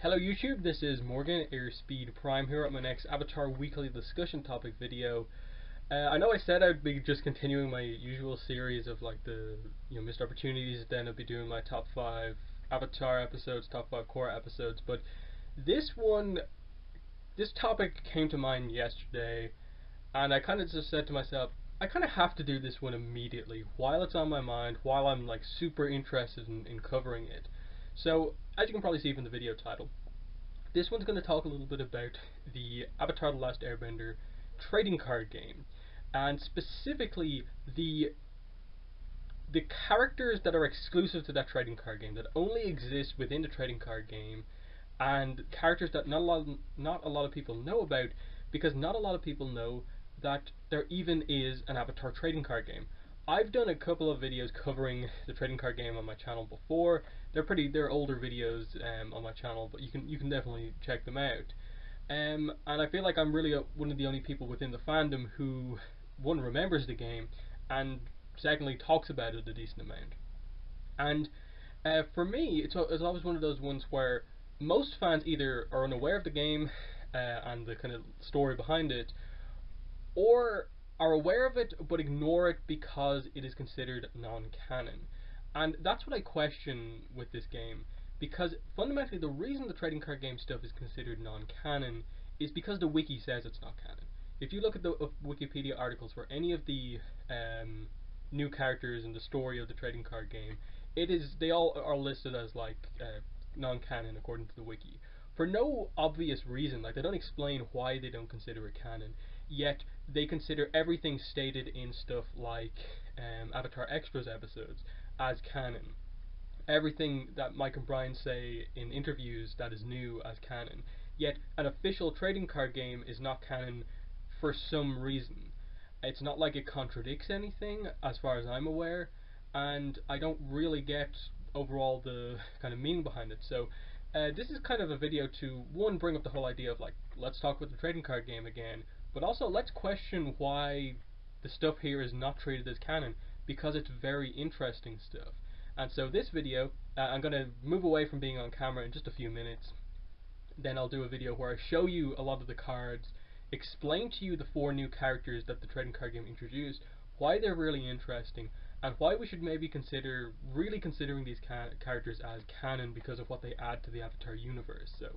Hello YouTube, this is Morgan, Airspeed Prime, here at my next Avatar Weekly Discussion Topic video. I know I said I'd be just continuing my usual series of like the missed opportunities, then I'd be doing my top 5 Avatar episodes, top 5 core episodes, but this topic came to mind yesterday, and I kind of just said to myself, I kind of have to do this one immediately, while it's on my mind, while I'm like super interested in covering it. So, as you can probably see from the video title, this one's going to talk a little bit about the Avatar The Last Airbender trading card game, and specifically the characters that are exclusive to that trading card game, that only exist within the trading card game, and characters that not a lot of people know about, because not a lot of people know that there even is an Avatar trading card game. I've done a couple of videos covering the trading card game on my channel before. They're older videos on my channel, but you can definitely check them out. And I feel like I'm really one of the only people within the fandom who, one, remembers the game, and secondly talks about it a decent amount. And for me, it's always one of those ones where most fans either are unaware of the game and the kind of story behind it, or are aware of it but ignore it because it is considered non-canon. And that's what I question with this game, because fundamentally the reason the trading card game stuff is considered non-canon is because the wiki says it's not canon. If you look at the Wikipedia articles for any of the new characters in the story of the trading card game, they all are listed as like non-canon according to the wiki, for no obvious reason. Like, they don't explain why they don't consider it canon, yet they consider everything stated in stuff like Avatar Extras episodes as canon. Everything that Mike and Brian say in interviews that is new as canon. Yet an official trading card game is not canon for some reason. It's not like it contradicts anything as far as I'm aware, and I don't really get overall the kind of meaning behind it. So this is kind of a video to, one, bring up the whole idea of like, let's talk about the trading card game again, but also let's question why the stuff here is not treated as canon, because it's very interesting stuff. And so this video, I'm going to move away from being on camera in just a few minutes. Then I'll do a video where I show you a lot of the cards, explain to you the 4 new characters that the trading card game introduced, why they're really interesting, and why we should maybe consider considering these characters as canon because of what they add to the Avatar universe. So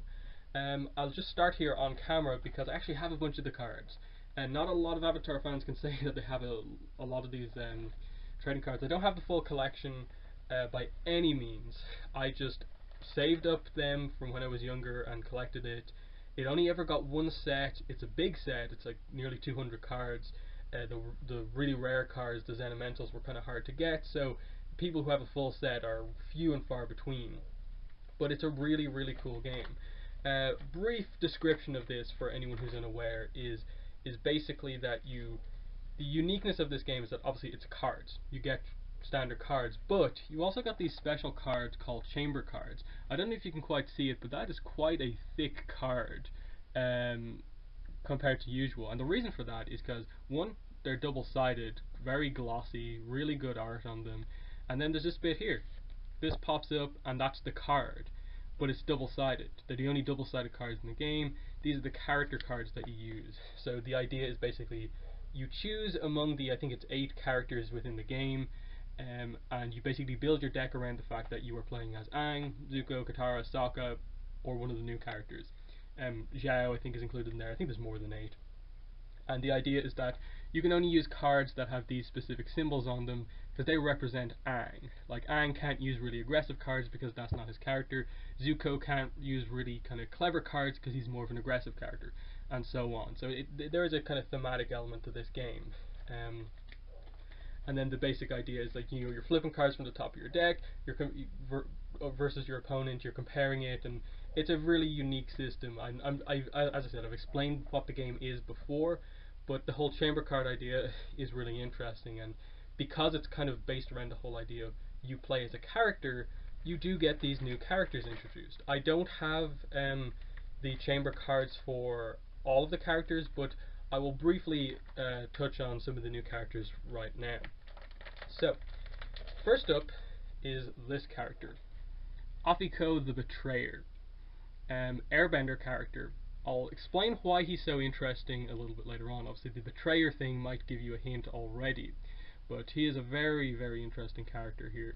I'll just start here on camera because I actually have a bunch of the cards, and not a lot of Avatar fans can say that they have a lot of these trading cards. I don't have the full collection by any means. I just saved up them from when I was younger and collected it. It only ever got one set. It's a big set. It's like nearly 200 cards. The really rare cards, the Xenomentals, were kind of hard to get, so people who have a full set are few and far between. But it's a really, really cool game. Brief description of this for anyone who's unaware is basically that the uniqueness of this game is that obviously it's cards. You get standard cards, but you also got these special cards called chamber cards. I don't know if you can quite see it, but that is quite a thick card compared to usual, and the reason for that is because, one, they're double-sided, very glossy, really good art on them, and then there's this bit here. This pops up and that's the card, but it's double-sided. They're the only double-sided cards in the game. These are the character cards that you use. So the idea is basically you choose among the, I think it's 8 characters within the game, and you basically build your deck around the fact that you are playing as Aang, Zuko, Katara, Sokka, or one of the new characters. Zhao, I think, is included in there. I think there's more than 8. And the idea is that you can only use cards that have these specific symbols on them because they represent Aang. Like, Aang can't use really aggressive cards because that's not his character. Zuko can't use really kind of clever cards because he's more of an aggressive character, and so on. So there is a kind of thematic element to this game. And then the basic idea is, like, you're flipping cards from the top of your deck, versus your opponent, you're comparing it, and it's a really unique system. As I said, I've explained what the game is before, but the whole chamber card idea is really interesting, and because it's kind of based around the whole idea of you play as a character, you do get these new characters introduced. I don't have the chamber cards for all of the characters, but I will briefly touch on some of the new characters right now. So, first up is this character, Afiko the Betrayer. airbender character. I'll explain why he's so interesting a little bit later on. Obviously, the betrayer thing might give you a hint already, but he is a very, very interesting character here.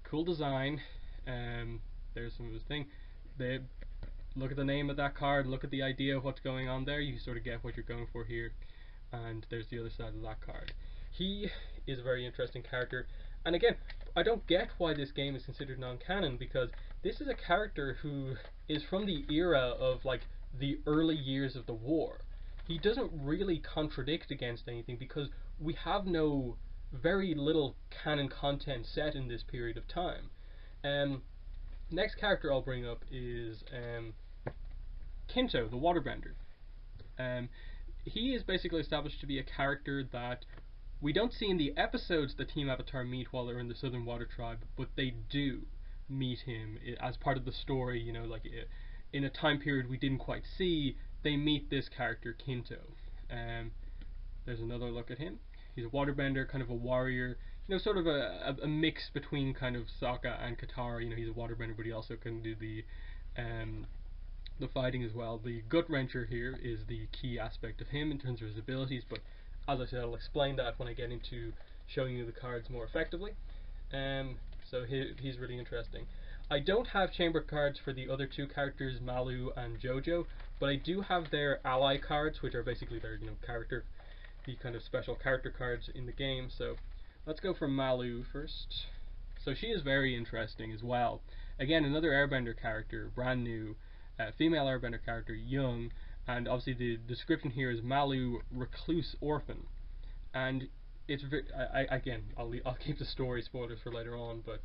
Cool design. There's some of his thing. Look at the name of that card, look at the idea of what's going on there, you sort of get what you're going for here. And there's the other side of that card. He is a very interesting character, and again, I don't get why this game is considered non-canon, because this is a character who is from the era of like the early years of the war. He doesn't really contradict against anything because we have very little canon content set in this period of time. Next character I'll bring up is Kento the Waterbender. He is basically established to be a character that we don't see in the episodes that Team Avatar meet while they're in the Southern Water Tribe, but they do meet him as part of the story, you know, like in a time period we didn't quite see. They meet this character, Kinto. There's another look at him. He's a waterbender, kind of a warrior, you know, sort of a mix between kind of Sokka and Katara. You know, he's a waterbender, but he also can do the fighting as well. The gut wrencher here is the key aspect of him in terms of his abilities, but as I said, I'll explain that when I get into showing you the cards more effectively. So he's really interesting. I don't have chamber cards for the other two characters, Malu and Jojo, but I do have their ally cards, which are basically their, you know, the kind of special character cards in the game. So let's go for Malu first. So she is very interesting as well. Again, another airbender character, brand new, female airbender character, young, and obviously the description here is Malu recluse orphan. And it's again, I'll keep the story spoilers for later on, but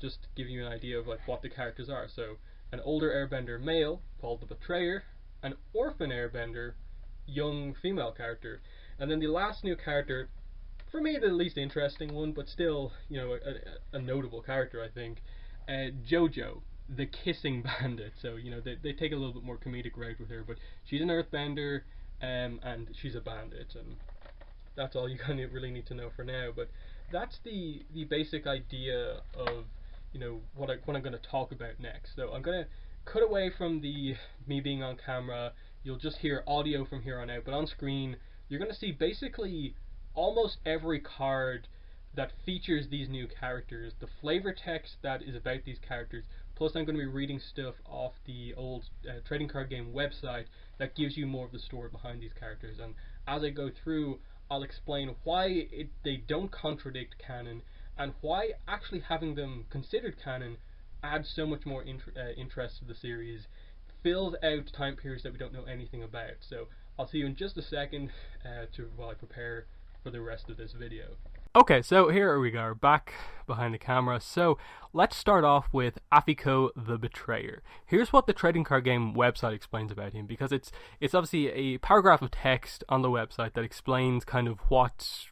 just give you an idea of like what the characters are. So an older airbender male called the Betrayer, an orphan airbender, young female character, and then the last new character, for me the least interesting one, but still, you know, a notable character I think, Jojo, the kissing bandit. So, you know, they take a little bit more comedic route with her, but she's an earthbender, and she's a bandit, and that's all you kind of really need to know for now. But that's the basic idea of, you know, what I'm going to talk about next. So I'm going to cut away from me being on camera. You'll just hear audio from here on out, but on screen you're going to see basically almost every card that features these new characters, the flavor text that is about these characters, plus I'm going to be reading stuff off the old trading card game website that gives you more of the story behind these characters. And as I go through, I'll explain why they don't contradict canon, and why actually having them considered canon adds so much more interest to the series, fills out time periods that we don't know anything about. So I'll see you in just a second while I prepare for the rest of this video. Okay, so here we go, back behind the camera. So let's start off with Afiko the Betrayer. Here's what the trading card game website explains about him, because it's obviously a paragraph of text on the website that explains kind of what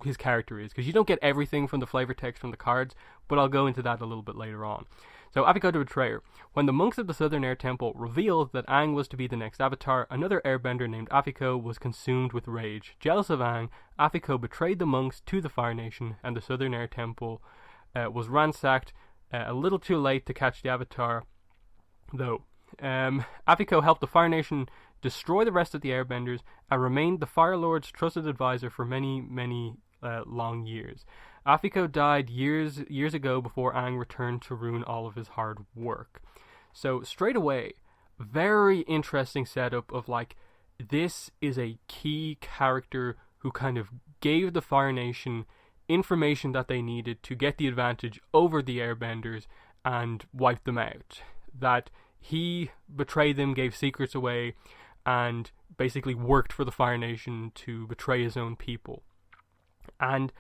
his character is, because you don't get everything from the flavor text from the cards, but I'll go into that a little bit later on. So, Afiko the Betrayer. When the monks of the Southern Air Temple revealed that Aang was to be the next Avatar, another airbender named Afiko was consumed with rage. Jealous of Aang, Afiko betrayed the monks to the Fire Nation, and the Southern Air Temple was ransacked a little too late to catch the Avatar, though. Afiko helped the Fire Nation destroy the rest of the airbenders, and remained the Fire Lord's trusted advisor for many, many long years. Afiko died years ago before Aang returned to ruin all of his hard work. So straight away, very interesting setup of like, this is a key character who kind of gave the Fire Nation information that they needed to get the advantage over the airbenders and wipe them out. That he betrayed them, gave secrets away, and basically worked for the Fire Nation to betray his own people. And,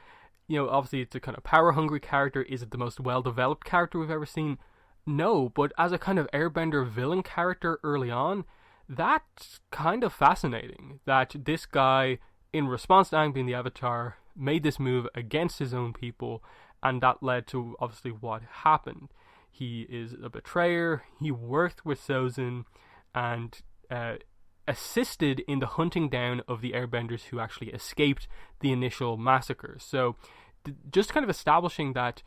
you know, obviously it's a kind of power-hungry character. Is it the most well-developed character we've ever seen? No, but as a kind of airbender villain character early on, that's kind of fascinating. That this guy, in response to Aang being the Avatar, made this move against his own people, and that led to, obviously, what happened. He is a betrayer, he worked with Sozin, and assisted in the hunting down of the airbenders who actually escaped the initial massacre. So just kind of establishing that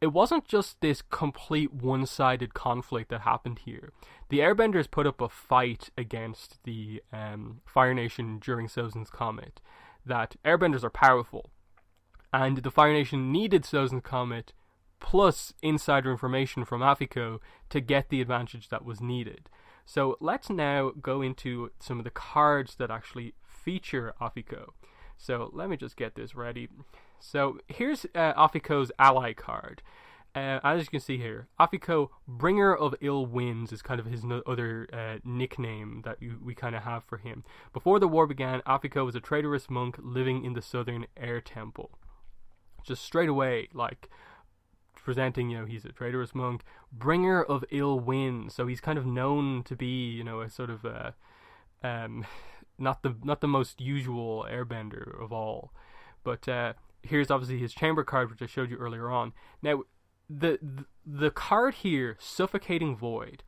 it wasn't just this complete one-sided conflict that happened here. The Airbenders put up a fight against the Fire Nation during Sozin's Comet, that Airbenders are powerful, and the Fire Nation needed Sozin's Comet plus insider information from Afiko to get the advantage that was needed. So let's now go into some of the cards that actually feature Afiko. So let me just get this ready. So here's Afiko's ally card. As you can see here, Afiko, Bringer of Ill Winds, is kind of his other nickname that we kind of have for him. Before the war began, Afiko was a traitorous monk living in the southern air temple. Just straight away, like, presenting, he's a traitorous monk, Bringer of Ill Winds. So he's kind of known to be, a sort of not the most usual airbender of all. But here's obviously his chamber card, which I showed you earlier on. Now, the card here, Suffocating Void,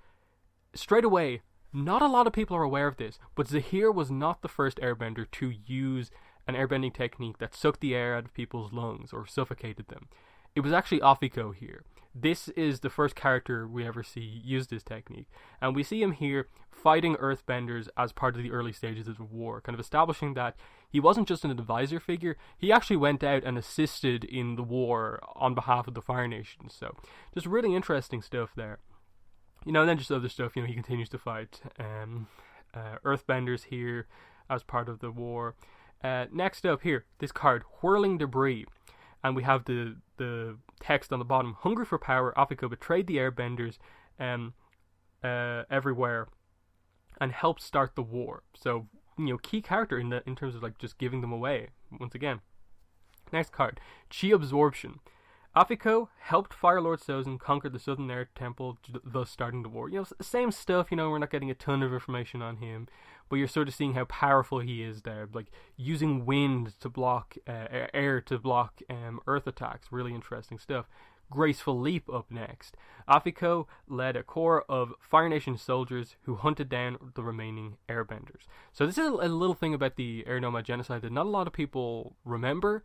straight away, not a lot of people are aware of this, but Zahir was not the first airbender to use an airbending technique that sucked the air out of people's lungs or suffocated them. It was actually Afiko here. This is the first character we ever see use this technique, and we see him here fighting earthbenders as part of the early stages of the war, kind of establishing that he wasn't just an advisor figure, he actually went out and assisted in the war on behalf of the Fire Nation. So just really interesting stuff there. And then just other stuff, he continues to fight earthbenders here as part of the war. Next up here, this card, Whirling Debris. And we have the text on the bottom. Hungry for power, Afiko betrayed the airbenders everywhere and helped start the war. So, key character in terms of like just giving them away once again. Next card, Chi Absorption. Afiko helped Fire Lord Sozin conquer the Southern Air Temple, thus starting the war. Same stuff, we're not getting a ton of information on him, but you're sort of seeing how powerful he is there, like using wind to block, air to block earth attacks. Really interesting stuff. Graceful Leap up next. Afiko led a corps of Fire Nation soldiers who hunted down the remaining airbenders. So this is a little thing about the Air Nomad genocide that not a lot of people remember,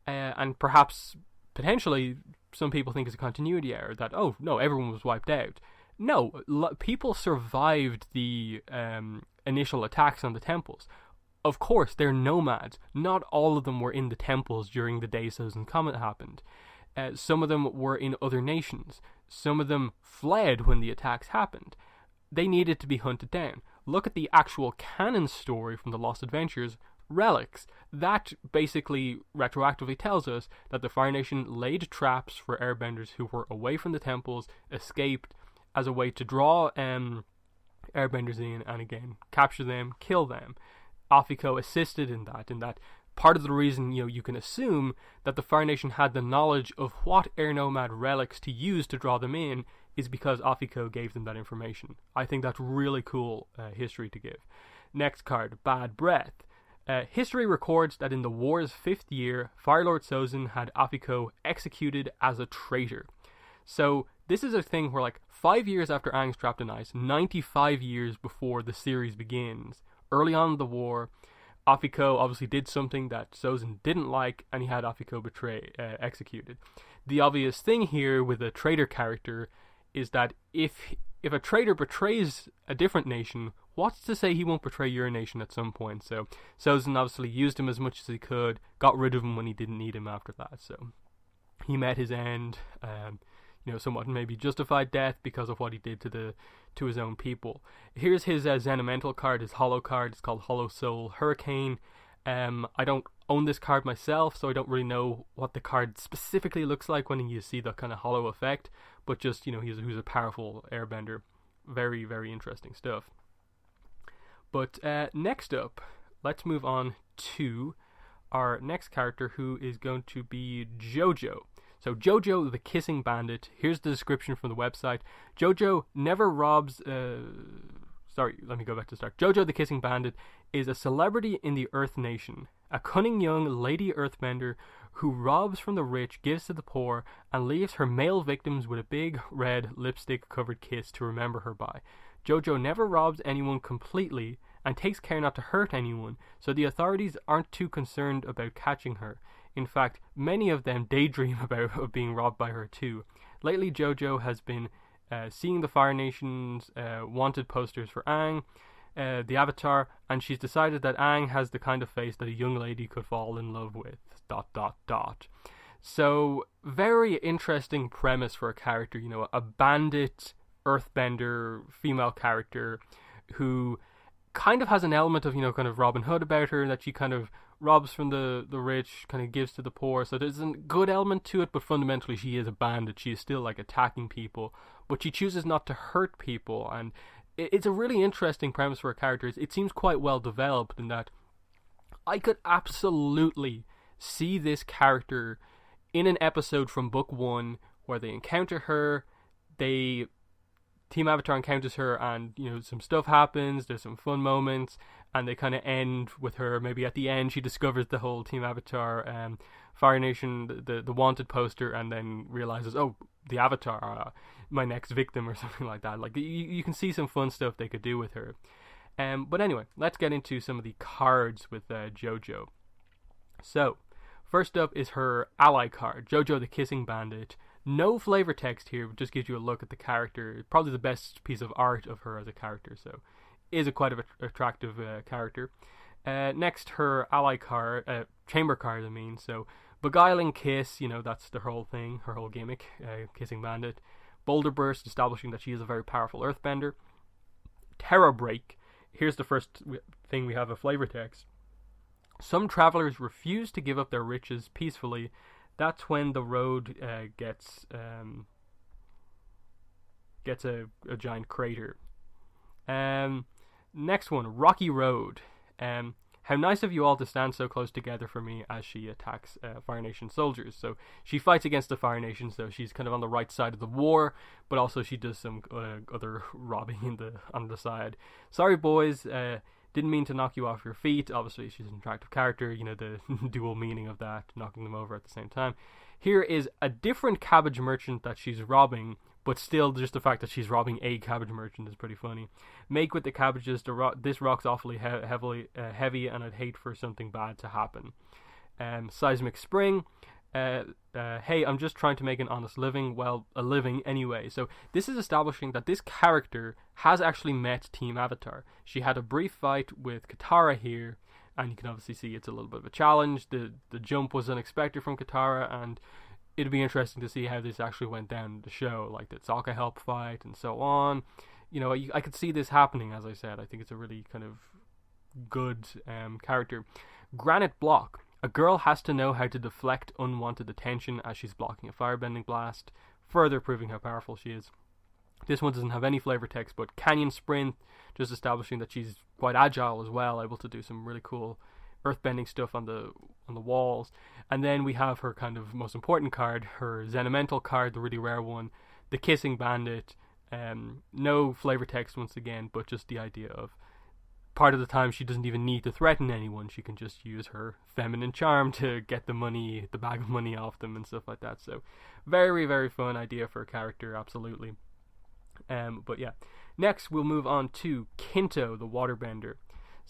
and perhaps potentially some people think it's a continuity error, that, oh no, everyone was wiped out. No, people survived the initial attacks on the temples. Of course, they're nomads. Not all of them were in the temples during the day Sozin's Comet happened. Some of them were in other nations. Some of them fled when the attacks happened. They needed to be hunted down. Look at the actual canon story from the Lost Adventures, Relics. That basically retroactively tells us that the Fire Nation laid traps for airbenders who were away from the temples, escaped, as a way to draw airbenders in and again capture them, kill them. Afiko assisted in that part of the reason you can assume that the Fire Nation had the knowledge of what Air Nomad relics to use to draw them in is because Afiko gave them that information. I think that's really cool history to give. Next card, Bad Breath. History records that in the war's 5th year, Fire Lord Sozin had Afiko executed as a traitor. So this is a thing where, like, 5 years after Aang's Trapped in Ice, 95 years before the series begins, early on in the war, Afiko obviously did something that Sozin didn't like, and he had Afiko executed. The obvious thing here with a traitor character is that if a traitor betrays a different nation, what's to say he won't betray your nation at some point? So Sozin obviously used him as much as he could, got rid of him when he didn't need him after that. So he met his end, somewhat maybe justified death because of what he did to his own people. Here's his Zen-elemental card, his Hollow card. It's called Hollow Soul Hurricane. I don't own this card myself, so I don't really know what the card specifically looks like when you see the kind of hollow effect, but just, he's a powerful airbender. Very, very interesting stuff. But next up, let's move on to our next character, who is going to be Jojo. So Jojo the Kissing Bandit. Here's the description from the website. Jojo never robs... let me go back to the start. Jojo the Kissing Bandit is a celebrity in the Earth Nation. A cunning young lady earthbender who robs from the rich, gives to the poor, and leaves her male victims with a big, red, lipstick-covered kiss to remember her by. Jojo never robs anyone completely and takes care not to hurt anyone, so the authorities aren't too concerned about catching her. In fact, many of them daydream about being robbed by her too. lately Jojo has been seeing the Fire Nation's wanted posters for Aang, the Avatar, and she's decided that Aang has the kind of face that a young lady could fall in love with. ... So, very interesting premise for a character, a bandit, earthbender, female character who kind of has an element of, kind of Robin Hood about her, that she kind of robs from the rich, kind of gives to the poor. So there's a good element to it, but fundamentally she is a bandit. She is still like attacking people, but she chooses not to hurt people. And it's a really interesting premise for a character. It seems quite well developed in that I could absolutely see this character in an episode from book 1 where they encounter her, Team Avatar encounters her, and some stuff happens, there's some fun moments, and they kind of end with her. Maybe at the end she discovers the whole Team Avatar Fire Nation, the wanted poster, and then realizes, oh, the Avatar, my next victim, or something like that. Like, you can see some fun stuff they could do with her. But anyway, let's get into some of the cards with Jojo. So, first up is her ally card, Jojo the Kissing Bandit. No flavor text here, but just gives you a look at the character. Probably the best piece of art of her as a character, so is a quite attractive character. Next, her ally card, chamber card, I mean. So, Beguiling Kiss, that's the whole thing, her whole gimmick, Kissing Bandit. Boulder Burst, establishing that she is a very powerful earthbender. Terror Break, here's the first thing we have a flavor text. Some travelers refuse to give up their riches peacefully. That's when the road gets a giant crater. Next one, Rocky Road. How nice of you all to stand so close together for me as she attacks Fire Nation soldiers. So she fights against the Fire Nation, so she's kind of on the right side of the war, but also she does some other robbing on the side. Sorry, boys. Didn't mean to knock you off your feet. Obviously, she's an attractive character, the dual meaning of that, knocking them over at the same time. Here is a different cabbage merchant that she's robbing, but still, just the fact that she's robbing a cabbage merchant is pretty funny. Make with the cabbages, this rock's awfully heavy, and I'd hate for something bad to happen. Seismic Spring. Hey, I'm just trying to make an honest living. Well, a living anyway. So this is establishing that this character has actually met Team Avatar. She had a brief fight with Katara here, and you can obviously see it's a little bit of a challenge. The jump was unexpected from Katara, and it'd be interesting to see how this actually went down in the show, like did Sokka help fight and so on. I could see this happening. As I said, I think it's a really kind of good character. Granite Block. A girl has to know how to deflect unwanted attention as she's blocking a firebending blast, further proving how powerful she is. This one doesn't have any flavor text, but Canyon Sprint, just establishing that she's quite agile as well, able to do some really cool earthbending stuff on the walls. And then we have her kind of most important card, her Zenimental card, the really rare one, the Kissing Bandit. No flavor text once again, but just the idea of part of the time she doesn't even need to threaten anyone. She can just use her feminine charm to get the bag of money off them and stuff like that. So very, very fun idea for a character, absolutely. But yeah, next we'll move on to Kento the Waterbender.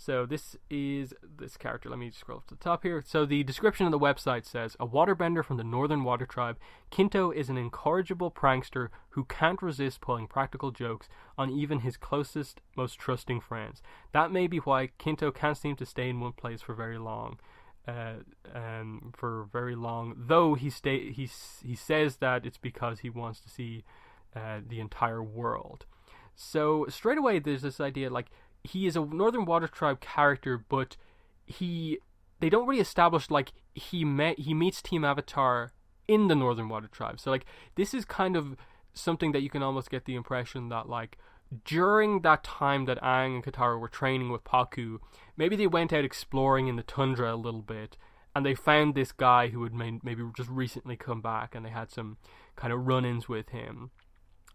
So this is this character. Let me scroll up to the top here. So the description of the website says, a waterbender from the Northern Water Tribe, Kinto is an incorrigible prankster who can't resist pulling practical jokes on even his closest, most trusting friends. That may be why Kinto can't seem to stay in one place for very long. Though he says that it's because he wants to see the entire world. So straight away there's this idea like he is a Northern Water Tribe character, but they don't really establish like he meets Team Avatar in the Northern Water Tribe. So like this is kind of something that you can almost get the impression that like during that time that Aang and Katara were training with Pakku, maybe they went out exploring in the tundra a little bit, and they found this guy who had maybe just recently come back, and they had some kind of run-ins with him.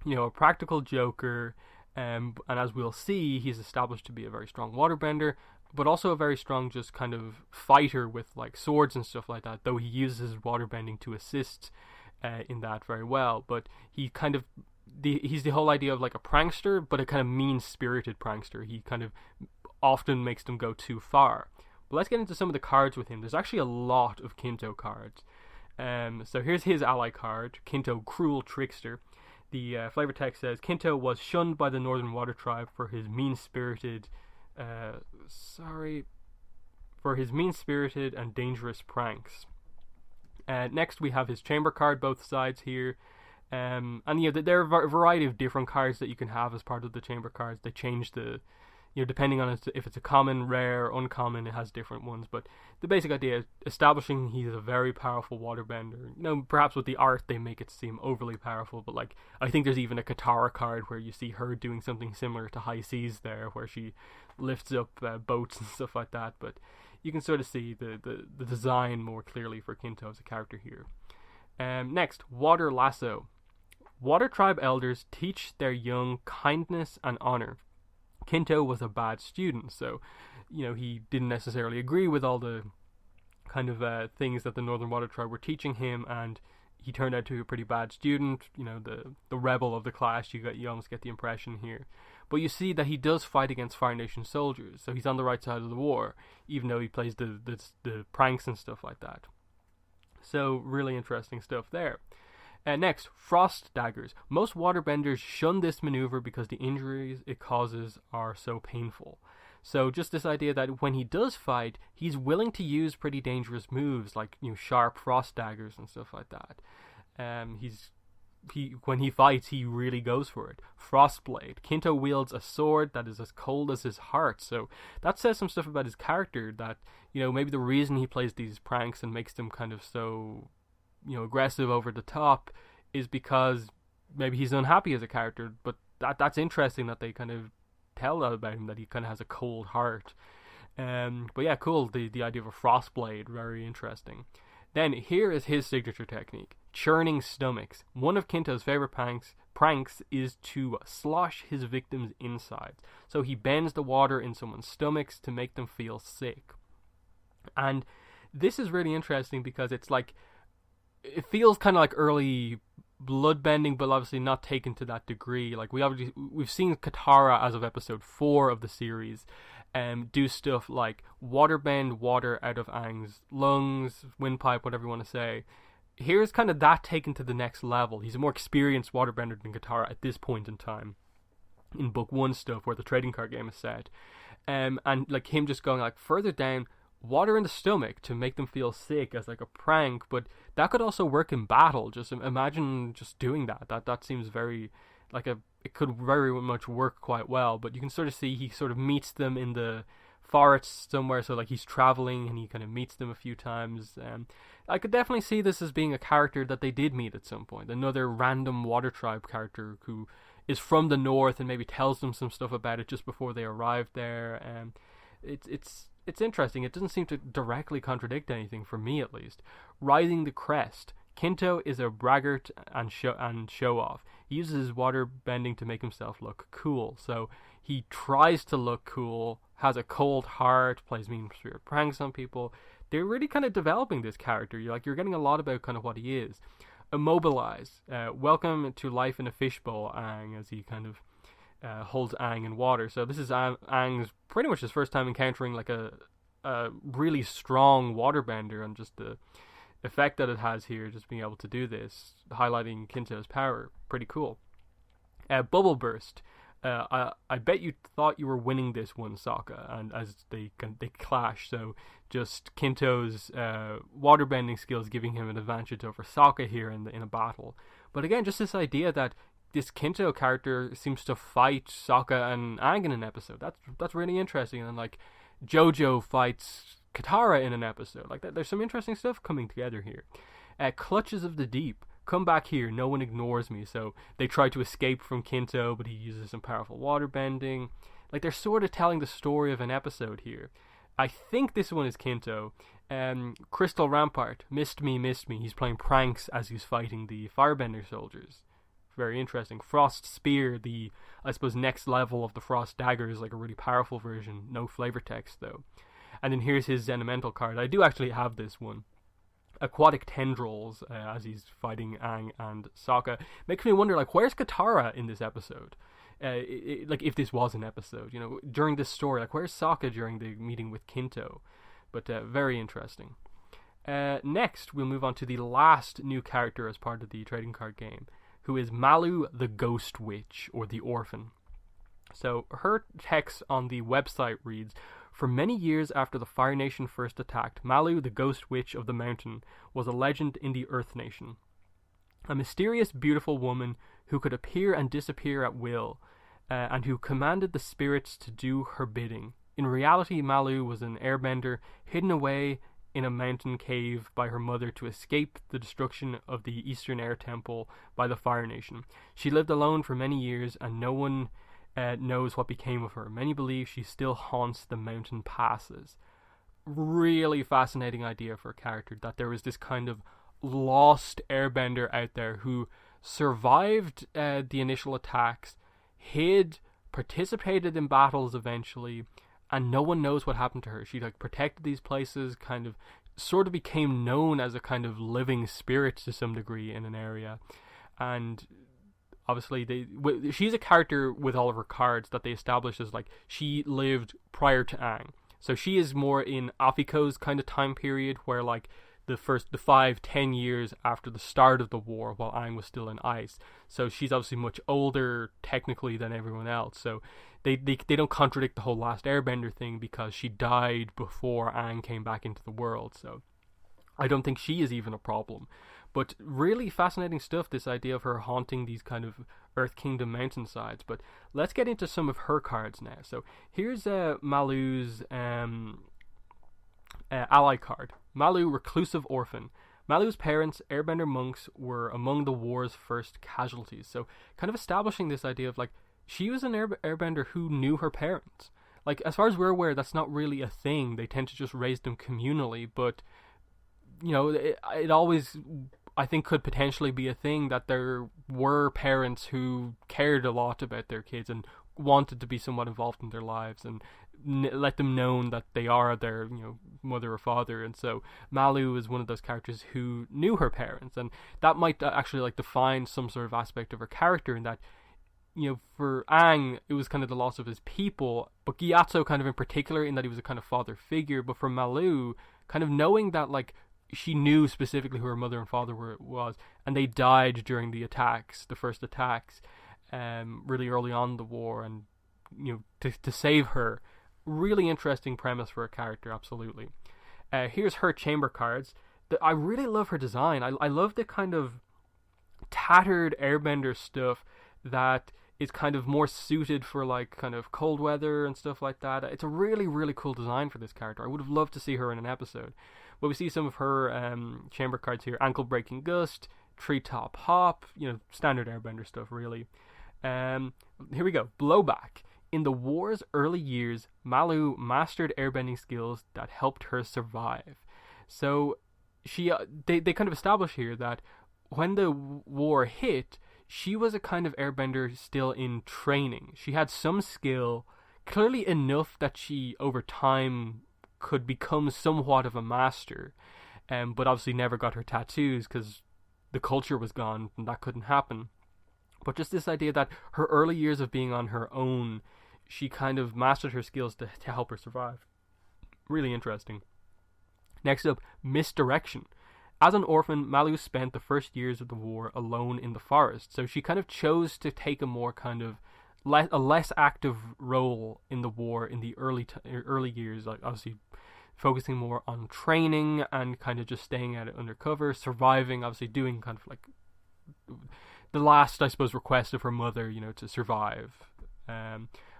A practical joker. And as we'll see, he's established to be a very strong waterbender, but also a very strong just kind of fighter with like swords and stuff like that, though he uses his waterbending to assist in that very well. But he kind of he's the whole idea of like a prankster, but a kind of mean-spirited prankster. He kind of often makes them go too far. But let's get into some of the cards with him. There's actually a lot of Kinto cards. So here's his ally card, Kinto, Cruel Trickster. The flavor text says, Kinto was shunned by the Northern Water Tribe for his mean-spirited and dangerous pranks. Next we have his chamber card, both sides here. And there are a variety of different cards that you can have as part of the chamber cards. They change depending on if it's a common, rare, uncommon, it has different ones. But the basic idea is establishing he's a very powerful waterbender. Perhaps with the art they make it seem overly powerful, but I think there's even a Katara card where you see her doing something similar to High Seas there, where she lifts up boats and stuff like that. But you can sort of see the design more clearly for Kinto as a character here. Next, Water Lasso. Water Tribe elders teach their young kindness and honor. Kinto was a bad student, so he didn't necessarily agree with all the kind of things that the Northern Water Tribe were teaching him, and he turned out to be a pretty bad student. The rebel of the class. You almost get the impression here, but you see that he does fight against Fire Nation soldiers, so he's on the right side of the war, even though he plays the pranks and stuff like that. So really interesting stuff there. Next, Frost Daggers. Most waterbenders shun this maneuver because the injuries it causes are so painful. So just this idea that when he does fight, he's willing to use pretty dangerous moves like sharp frost daggers and stuff like that. When he fights, he really goes for it. Frostblade. Kinto wields a sword that is as cold as his heart. So that says some stuff about his character, that maybe the reason he plays these pranks and makes them kind of so aggressive, over the top, is because maybe he's unhappy as a character. But that's interesting that they kind of tell that about him, that he kind of has a cold heart. But yeah, cool. The idea of a frostblade, very interesting. Then here is his signature technique, churning stomachs. One of Kinto's favorite pranks is to slosh his victims' insides. So he bends the water in someone's stomachs to make them feel sick. And this is really interesting because it's it feels kind of like early bloodbending, but obviously not taken to that degree. We've seen Katara as of episode 4 of the series do stuff like waterbend water out of Aang's lungs, windpipe, whatever you want to say. Here's kind of that taken to the next level. He's a more experienced waterbender than Katara at this point in time in book 1 stuff, where the trading card game is set. And him just going further down, water in the stomach to make them feel sick as a prank. But that could also work in battle. Just imagine just doing that. That seems very it could very much work quite well. But you can sort of see he sort of meets them in the forest somewhere, so he's traveling and he kind of meets them a few times. I could definitely see this as being a character that they did meet at some point, another random Water Tribe character who is from the north and maybe tells them some stuff about it just before they arrived there. It's interesting. It doesn't seem to directly contradict anything, for me at least. Riding the crest. Kinto is a braggart and show off. He uses his water bending to make himself look cool. So he tries to look cool, has a cold heart, plays mean spirit pranks on people. They're really kind of developing this character. You're getting a lot about kind of what he is. Immobilize. Welcome to life in a fishbowl, Aang, as he kind of holds Aang in water. So this is Aang's pretty much his first time encountering a really strong waterbender, and just the effect that it has here, just being able to do this, highlighting Kinto's power. Pretty cool. Bubble Burst. I bet you thought you were winning this one, Sokka, and as they clash, so just Kinto's waterbending skills giving him an advantage over Sokka here in a battle. But again, just this idea that this Kinto character seems to fight Sokka and Aang in an episode. That's really interesting. And Jojo fights Katara in an episode. There's some interesting stuff coming together here. Clutches of the Deep. Come back here, no one ignores me. So they try to escape from Kinto, but he uses some powerful water bending. They're sort of telling the story of an episode here. I think this one is Kinto. Crystal Rampart. Missed me. He's playing pranks as he's fighting the firebender soldiers. Very interesting. Frost Spear, the, I suppose, next level of the Frost Dagger, is a really powerful version. No flavor text, though. And then here's his Elemental card. I do actually have this one. Aquatic Tendrils, as he's fighting Aang and Sokka. Makes me wonder, where's Katara in this episode? If this was an episode, during this story, where's Sokka during the meeting with Kinto? But very interesting. Next, we'll move on to the last new character as part of the trading card game, who is Malu the Ghost Witch, or the Orphan. So her text on the website reads, "For many years after the Fire Nation first attacked, Malu, the Ghost Witch of the Mountain, was a legend in the Earth Nation. A mysterious, beautiful woman who could appear and disappear at will, and who commanded the spirits to do her bidding. In reality, Malu was an airbender hidden away in a mountain cave by her mother to escape the destruction of the Eastern Air Temple by the Fire Nation. She lived alone for many years, and no one knows what became of her. Many believe she still haunts the mountain passes." Really fascinating idea for a character, that there was this kind of lost airbender out there who survived the initial attacks, hid, participated in battles eventually, and no one knows what happened to her. She protected these places, kind of sort of became known as a kind of living spirit to some degree in an area. And obviously she's a character with all of her cards that they established as she lived prior to Aang. So she is more in Afiko's kind of time period, where the 5-10 years after the start of the war, while Aang was still in ice. So she's obviously much older technically than everyone else. So they don't contradict the whole Last Airbender thing, because she died before Aang came back into the world. So I don't think she is even a problem. But really fascinating stuff, this idea of her haunting these kind of Earth Kingdom mountainsides. But let's get into some of her cards now. So here's Malu's ally card. Malu, Reclusive Orphan. Malu's parents, airbender monks, were among the war's first casualties. So kind of establishing this idea of she was an airbender who knew her parents. As far as we're aware, that's not really a thing. They tend to just raise them communally, but it always, I think, could potentially be a thing that there were parents who cared a lot about their kids and wanted to be somewhat involved in their lives and let them know that they are their mother or father. And so Malu is one of those characters who knew her parents, and that might actually define some sort of aspect of her character, in that for Aang it was kind of the loss of his people, but Gyatso kind of in particular, in that he was a kind of father figure. But for Malu, kind of knowing that she knew specifically who her mother and father was, and they died during the first attacks, really early on in the war, and to save her. Really interesting premise for a character, absolutely. Here's her chamber cards. I really love her design. I love the kind of tattered airbender stuff that is kind of more suited for kind of cold weather and stuff like that. It's a really, really cool design for this character. I would have loved to see her in an episode. But we see some of her chamber cards here. Ankle Breaking Gust, Treetop Hop, standard airbender stuff, really. Here we go. Blowback. In the war's early years, Malu mastered airbending skills that helped her survive. So they kind of establish here that when the war hit, she was a kind of airbender still in training. She had some skill, clearly enough that she, over time, could become somewhat of a master, but obviously never got her tattoos because the culture was gone and that couldn't happen. But just this idea that her early years of being on her own, she kind of mastered her skills to help her survive. Really interesting. Next up, Misdirection. As an orphan, Malu spent the first years of the war alone in the forest, so she kind of chose to take a more kind of a less active role in the war in the early years, obviously focusing more on training and kind of just staying at it undercover, surviving, obviously doing kind of the last, I suppose, request of her mother, to survive.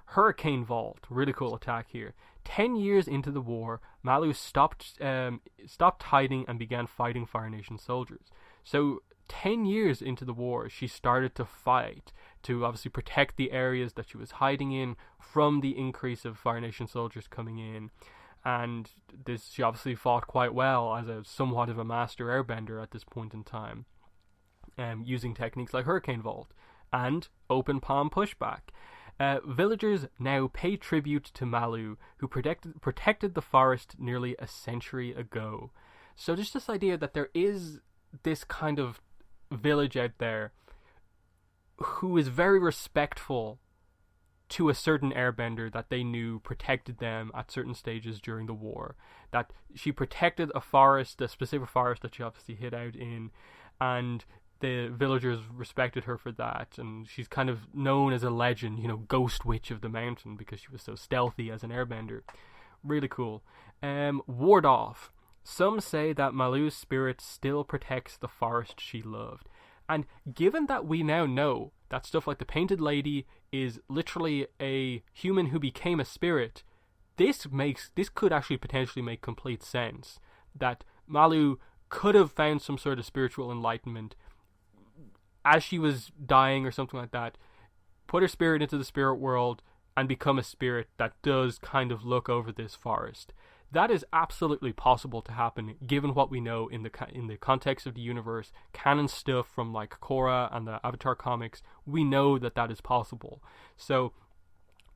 Hurricane Vault, really cool attack here. 10 years into the war, Malu stopped hiding and began fighting Fire Nation soldiers. So 10 years into the war, she started to fight to obviously protect the areas that she was hiding in from the increase of Fire Nation soldiers coming in. And she obviously fought quite well as a somewhat of a master airbender at this point in time, using techniques like Hurricane Vault and Open Palm Pushback. Villagers now pay tribute to Malu, who protected the forest nearly a century ago. So just this idea that there is this kind of village out there who is very respectful to a certain airbender that they knew protected them at certain stages during the war. That she protected a forest, a specific forest that she obviously hid out in, and the villagers respected her for that, and she's kind of known as a legend, you know, ghost witch of the mountain, because she was so stealthy as an airbender. Really cool. Ward off. Some say that Malu's spirit still protects the forest she loved. And given that we now know that stuff like the Painted Lady is literally a human who became a spirit, this could actually potentially make complete sense. That Malu could have found some sort of spiritual enlightenment as she was dying or something like that, put her spirit into the spirit world and become a spirit that does kind of look over this forest. That is absolutely possible to happen, given what we know in the context of the universe, canon stuff from like Korra and the Avatar comics. We know that that is possible. So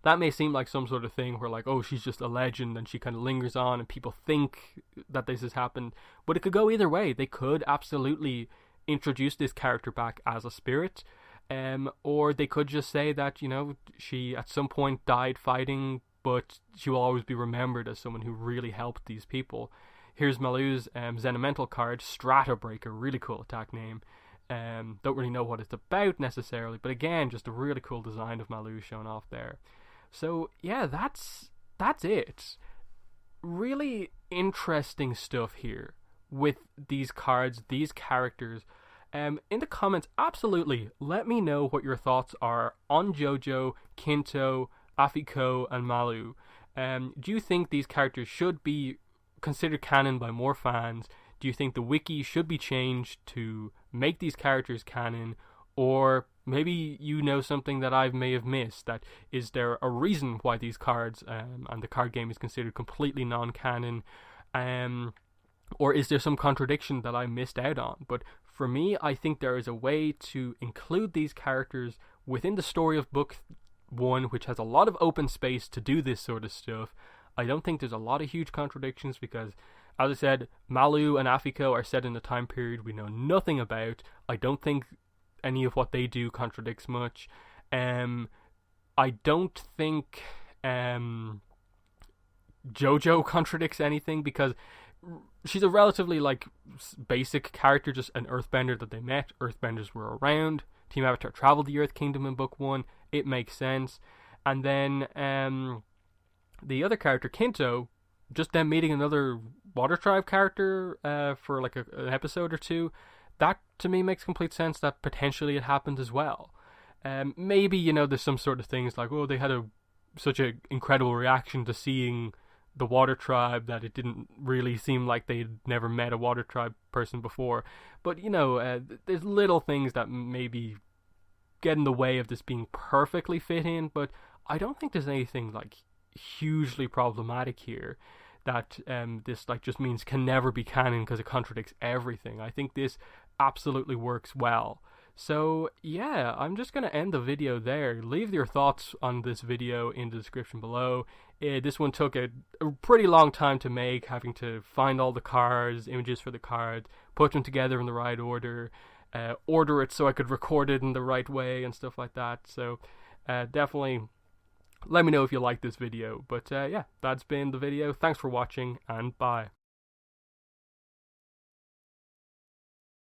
that may seem like some sort of thing where like, oh, she's just a legend and she kind of lingers on and people think that this has happened, but it could go either way. They could absolutely introduce this character back as a spirit, or they could just say that, you know, she at some point died fighting, but she will always be remembered as someone who really helped these people. Here's Malu's Zenimental card, Strata Breaker, really cool attack name. Don't really know what it's about necessarily, but again, just a really cool design of Malu shown off there. So yeah, that's it. Really interesting stuff here with these cards, these characters. In the comments, absolutely let me know what your thoughts are on Jojo, Kinto, Afiko, and Malu. Do you think these characters should be considered canon by more fans? Do you think the wiki should be changed to make these characters canon? Or maybe you know something that I may have missed. That is there a reason why these cards and the card game is considered completely non-canon? Or is there some contradiction that I missed out on? But for me, I think there is a way to include these characters within the story of book 1, which has a lot of open space to do this sort of stuff. I don't think there's a lot of huge contradictions because, as I said, Malu and Afiko are set in a time period we know nothing about. I don't think any of what they do contradicts much. I don't think Jojo contradicts anything because she's a relatively like basic character, just an earthbender that they met. Earthbenders were around. Team Avatar traveled the Earth Kingdom in book 1. It makes sense. And then the other character, Kinto, just them meeting another Water Tribe character for like an episode or two, that to me makes complete sense that potentially it happened as well. Maybe, you know, there's some sort of things like, oh, they had such an incredible reaction to seeing the Water Tribe that it didn't really seem like they'd never met a Water Tribe person before. But, you know, there's little things that maybe get in the way of this being perfectly fit in, but I don't think there's anything like hugely problematic here that this like just means can never be canon because it contradicts everything. I think this absolutely works well. So yeah, I'm just going to end the video there. Leave your thoughts on this video in the description below. This one took a pretty long time to make, having to find all the cards, images for the cards, put them together in the right order, order it so I could record it in the right way and stuff like that. So definitely let me know if you like this video. But yeah, that's been the video. Thanks for watching and bye.